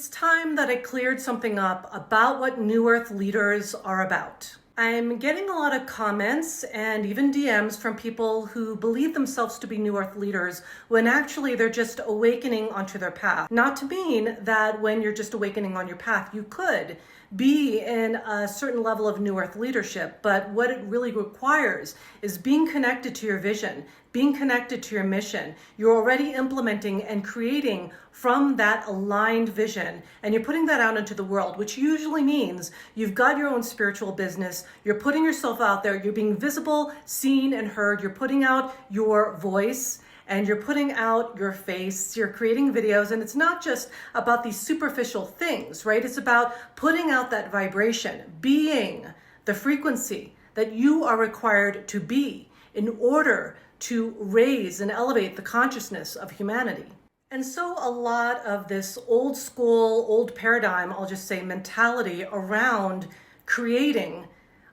It's time that I cleared something up about what New Earth leaders are about. I'm getting a lot of comments and even DMs from people who believe themselves to be New Earth leaders when actually they're just awakening onto their path. Not to mean that when you're just awakening on your path, you could be in a certain level of New Earth leadership, but what it really requires is being connected to your vision, being connected to your mission. You're already implementing and creating from that aligned vision, and you're putting that out into the world, which usually means you've got your own spiritual business, you're putting yourself out there, you're being visible, seen, and heard, you're putting out your voice, and you're putting out your face, you're creating videos, and it's not just about these superficial things, right? It's about putting out that vibration, being the frequency that you are required to be in order to raise and elevate the consciousness of humanity. And so a lot of this old school, old paradigm, I'll just say mentality around creating,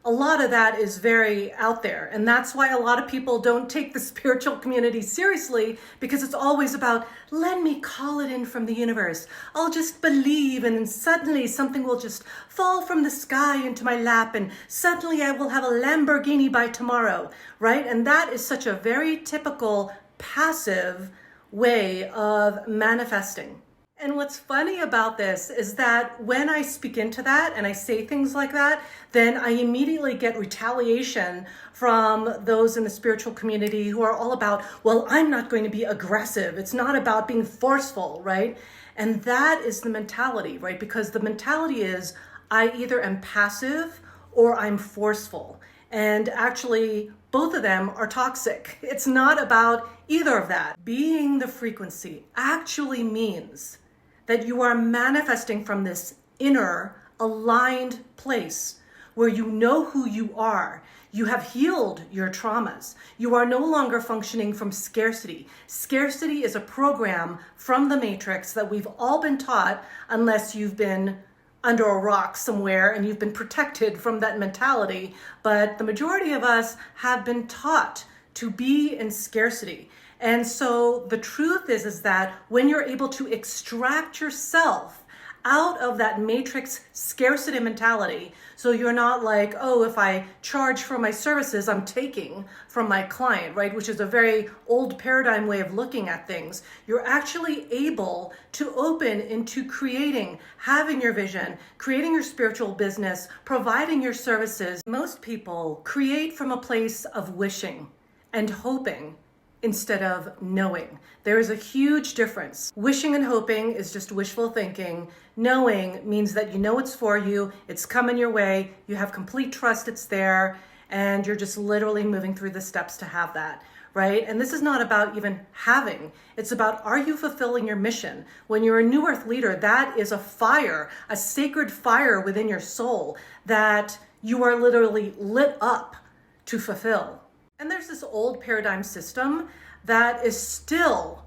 a lot of that is very out there. And that's why a lot of people don't take the spiritual community seriously, because it's always about, let me call it in from the universe. I'll just believe, and then suddenly something will just fall from the sky into my lap, and suddenly I will have a Lamborghini by tomorrow, right? And that is such a very typical passive way of manifesting. And what's funny about this is that when I speak into that and I say things like that, then I immediately get retaliation from those in the spiritual community who are all about, well, I'm not going to be aggressive. It's not about being forceful, right? And that is the mentality, right? Because the mentality is I either am passive or I'm forceful. And actually, both of them are toxic. It's not about either of that. Being the frequency actually means that you are manifesting from this inner aligned place where you know who you are. You have healed your traumas. You are no longer functioning from scarcity. Scarcity is a program from the Matrix that we've all been taught, unless you've been under a rock somewhere and you've been protected from that mentality. But the majority of us have been taught to be in scarcity. And so the truth is that when you're able to extract yourself out of that matrix scarcity mentality, so you're not like, oh, if I charge for my services, I'm taking from my client, right? Which is a very old paradigm way of looking at things. You're actually able to open into creating, having your vision, creating your spiritual business, providing your services. Most people create from a place of wishing and hoping instead of knowing. There is a huge difference. Wishing and hoping is just wishful thinking. Knowing means that you know it's for you, it's coming your way, you have complete trust it's there, and you're just literally moving through the steps to have that, right? And this is not about even having. It's about, are you fulfilling your mission? When you're a New Earth leader, that is a fire, a sacred fire within your soul that you are literally lit up to fulfill. And there's this old paradigm system that is still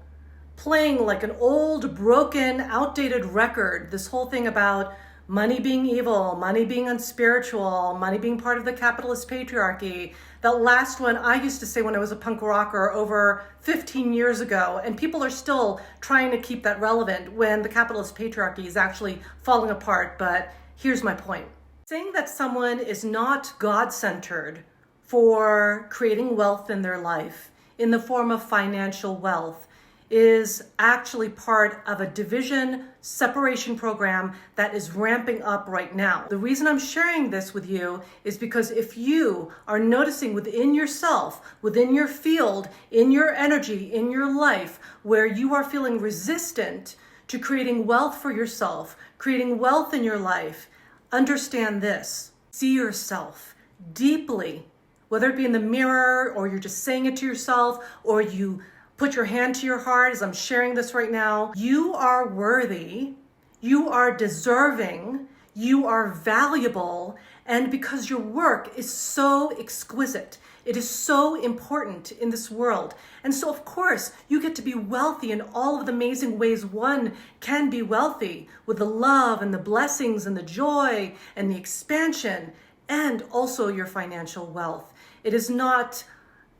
playing like an old, broken, outdated record. This whole thing about money being evil, money being unspiritual, money being part of the capitalist patriarchy. That last one I used to say when I was a punk rocker over 15 years ago, and people are still trying to keep that relevant when the capitalist patriarchy is actually falling apart. But here's my point. Saying that someone is not God-centered for creating wealth in their life in the form of financial wealth is actually part of a division separation program that is ramping up right now. The reason I'm sharing this with you is because if you are noticing within yourself, within your field, in your energy, in your life, where you are feeling resistant to creating wealth for yourself, creating wealth in your life, understand this. See yourself deeply, whether it be in the mirror or you're just saying it to yourself or you put your hand to your heart as I'm sharing this right now. You are worthy, you are deserving, you are valuable, and because your work is so exquisite, it is so important in this world. And so of course you get to be wealthy in all of the amazing ways one can be wealthy, with the love and the blessings and the joy and the expansion, and also your financial wealth. It is not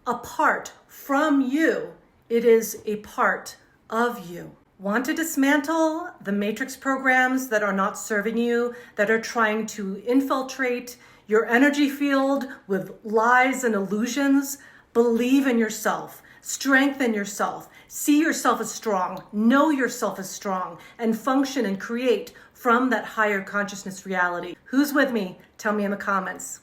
apart from you. It is a part of you. Want to dismantle the matrix programs that are not serving you, that are trying to infiltrate your energy field with lies and illusions? Believe in yourself. Strengthen yourself. See yourself as strong. Know yourself as strong. And function and create from that higher consciousness reality. Who's with me? Tell me in the comments.